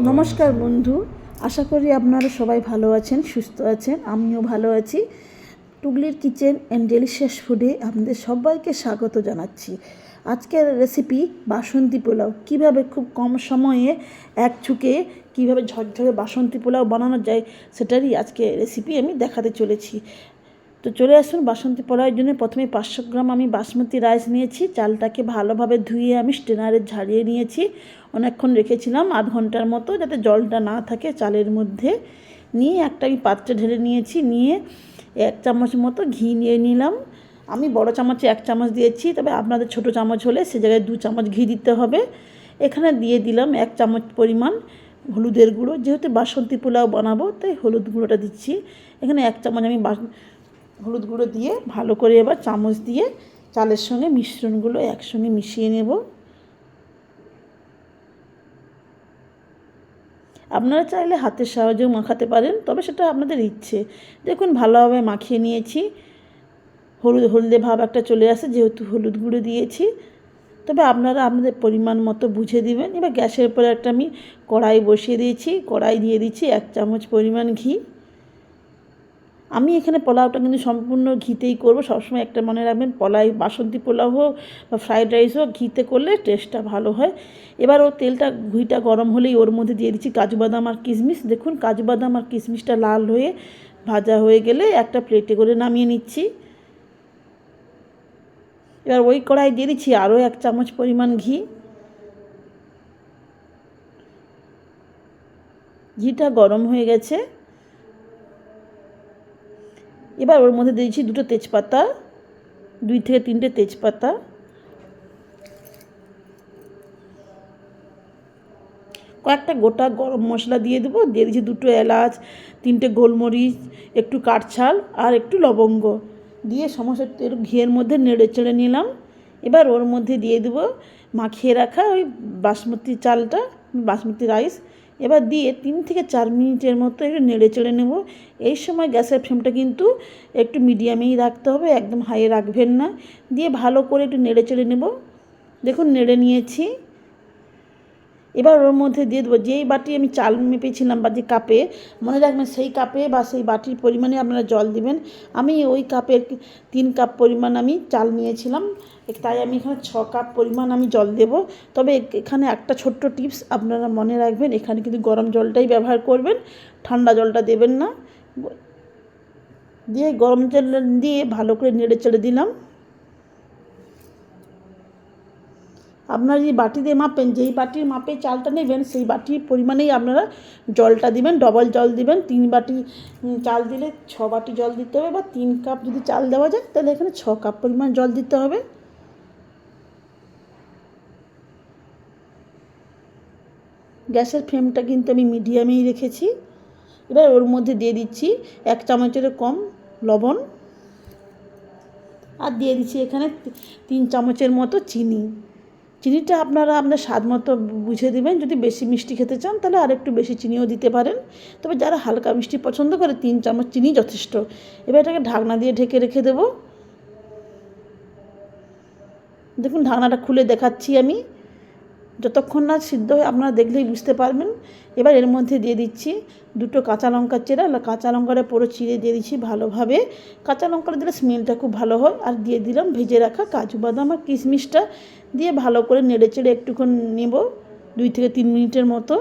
নমস্কার বন্ধু, আশা করি আপনারা সবাই ভালো আছেন, সুস্থ আছেন। আমিও ভালো আছি। টুগলির কিচেন অ্যান্ড ডেলিশিয়াস ফুডে আপনাদের সবাইকে স্বাগত জানাচ্ছি। আজকের রেসিপি বাসন্তী পোলাও। কীভাবে খুব কম সময়ে এক ছুঁকে কীভাবে ঝরঝরে বাসন্তী পোলাও বানানো যায় সেটারই আজকে রেসিপি আমি দেখাতে চলেছি। তো চলে আসুন। বাসন্তী পোলাওয়ের জন্য প্রথমে 500 গ্রাম আমি বাসমতি রাইস নিয়েছি। চালটাকে ভালোভাবে ধুয়ে আমি স্ট্রেনারে ঝাড়িয়ে নিয়েছি। অনেকক্ষণ রেখেছিলাম, আধ ঘন্টার মতো, যাতে জলটা না থাকে চালের মধ্যে। নিয়ে একটা আমি পাত্রে ঢেলে নিয়েছি। নিয়ে 1 চামচ মতো ঘি নিয়ে নিলাম। আমি বড় চামচে 1 চামচ দিয়েছি, তবে আপনাদের ছোট চামচ হলে সে জায়গায় 2 চামচ ঘি দিতে হবে। এখানে দিয়ে দিলাম 1 চামচ পরিমাণ হলুদের গুঁড়ো। যেহেতু বাসন্তী পোলাও বানাবো তাই হলুদ গুঁড়োটা দিচ্ছি। এখানে 1 চামচ আমি হলুদ গুঁড়ো দিয়ে ভালো করে এবার চামচ দিয়ে চালের সঙ্গে মিশ্রণগুলো একসঙ্গে মিশিয়ে নেব। আপনারা চাইলে হাতের সাহায্যেও মাখাতে পারেন, তবে সেটা আপনাদের ইচ্ছে। দেখুন ভালোভাবে মাখিয়ে নিয়েছি। হলদে ভাব একটা চলে আসে যেহেতু হলুদ গুঁড়ো দিয়েছি। তবে আপনারা আপনাদের পরিমাণ মতো বুঝে দিবেন। এবার গ্যাসের উপরে একটা আমি কড়াই বসিয়ে দিয়েছি। কড়াই দিয়ে দিচ্ছি 1 চামচ পরিমাণ ঘি। আমি এখানে পোলাওটা কিন্তু সম্পূর্ণ ঘিতেই করব। সবসময় একটা মনে রাখবেন, বাসন্তী পোলাও হোক বা ফ্রাইড রাইস হোক, ঘিতে করলে টেস্টটা ভালো হয়। এবার ঘিটা গরম হলেই ওর মধ্যে দিয়ে দিচ্ছি কাজু বাদাম আর কিশমিশ। দেখুন কাজু বাদাম আর কিশমিশটা লাল হয়ে ভাজা হয়ে গেলে একটা প্লেটে করে নামিয়ে নিচ্ছি। এবার ওই কড়াই দিয়ে দিচ্ছি আরও 1 চামচ পরিমাণ ঘি। ঘিটা গরম হয়ে গেছে। এবার ওর মধ্যে দিয়েছি 2টো তেজপাতা, 2 থেকে 3টে তেজপাতা। কয়েকটা গোটা গরম মশলা দিয়ে দেবো। দিয়ে দিচ্ছি 2টো এলাচ, 3টে গোলমরিচ, একটু কাঠঝাল আর একটু লবঙ্গ দিয়ে সমস্ত ঘিয়ের মধ্যে নেড়ে চেড়ে নিলাম। এবার ওর মধ্যে দিয়ে দেবো মাখিয়ে রাখা ওই বাসমতি রাইস। এবার দিয়ে 3 থেকে 4 মিনিটের মতো একটু নেড়ে চেড়ে নেব। এই সময় গ্যাসের ফ্লেমটা কিন্তু একটু মিডিয়ামেই রাখতে হবে, একদম হাইয়ে রাখবেন না। দিয়ে ভালো করে একটু নেড়ে চেড়ে নেব। দেখুন নেড়ে নিয়েছি। এবার ওর মধ্যে দিয়ে দেবো যেই বাটি আমি চাল মেপেছিলাম বা যে কাপে, মনে রাখবেন সেই কাপে বা সেই বাটির পরিমাণে আপনারা জল দিবেন। আমি ওই কাপের 3 কাপ পরিমাণ আমি চাল নিয়েছিলাম, তাই আমি এখানে 6 কাপ পরিমাণ আমি জল দেব। তবে এখানে একটা ছোট্ট টিপস আপনারা মনে রাখবেন, এখানে কিন্তু গরম জলটাই ব্যবহার করবেন, ঠান্ডা জলটা দেবেন না। দিয়ে গরম জল দিয়ে ভালো করে নেড়ে চেড়ে দিলাম। আপনারা যদি বাটি দিয়ে মাপেন, যেই বাটির মাপে চালটা নেবেন সেই বাটির পরিমাণেই আপনারা জলটা দিবেন। ডবল জল দিবেন। 3 বাটি চাল দিলে 6 বাটি জল দিতে হবে, বা 3 কাপ যদি চাল দেওয়া যায় তাহলে এখানে 6 কাপ পরিমাণ জল দিতে হবে। গ্যাসের ফ্লেমটা কিন্তু আমি মিডিয়ামেই রেখেছি। এবার ওর মধ্যে দিয়ে দিচ্ছি 1 চামচেরও কম লবণ, আর দিয়ে দিচ্ছি এখানে 3 চামচের মতো চিনি। চিনিটা আপনারা আপনার স্বাদ মতো বুঝে দেবেন। যদি বেশি মিষ্টি খেতে চান তাহলে আর একটু বেশি চিনিও দিতে পারেন, তবে যারা হালকা মিষ্টি পছন্দ করে 3 চামচ চিনি যথেষ্ট। এবার এটাকে ঢাকনা দিয়ে ঢেকে রেখে দেবো। দেখুন ঢাকনাটা খুলে দেখাচ্ছি আমি। যতক্ষণ না সিদ্ধ হয় আপনারা দেখলেই বুঝতে পারবেন। এবার এর মধ্যে দিয়ে দিচ্ছি 2টো কাঁচা লঙ্কা চেরা। কাঁচা লঙ্কাটা পুরো চিড়ে দিয়ে দিচ্ছি ভালোভাবে। কাঁচা লঙ্কাটা দিলে স্মেলটা খুব ভালো হয়। আর দিয়ে দিলাম ভেজে রাখা কাজু বাদাম আর কিশমিশটা। দিয়ে ভালো করে নেড়ে চেড়ে একটুক্ষণ নেব, 2 থেকে 3 মিনিটের মতো।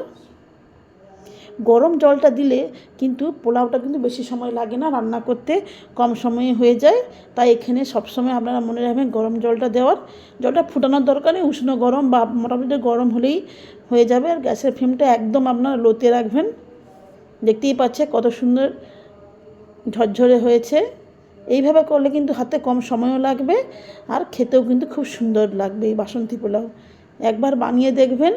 গরম জলটা দিলে কিন্তু পোলাওটা কিন্তু বেশি সময় লাগে না রান্না করতে, কম সময়ে হয়ে যায়। তাই এখানে সবসময় আপনারা মনে রাখবেন গরম জলটা দেওয়ার। জলটা ফুটানোর দরকার নেই, উষ্ণ গরম বা মোটামুটি গরম হলেই হয়ে যাবে। আর গ্যাসের ফ্লেমটা একদম আপনারা লোতে রাখবেন। দেখতেই পাচ্ছেন কত সুন্দর ঝরঝরে হয়েছে। এইভাবে করলে কিন্তু হাতে কম সময়ও লাগবে আর খেতেও কিন্তু খুব সুন্দর লাগবে এই বাসন্তী পোলাও। একবার বানিয়ে দেখবেন।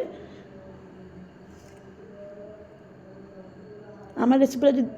আমার রেসিপিটা যদি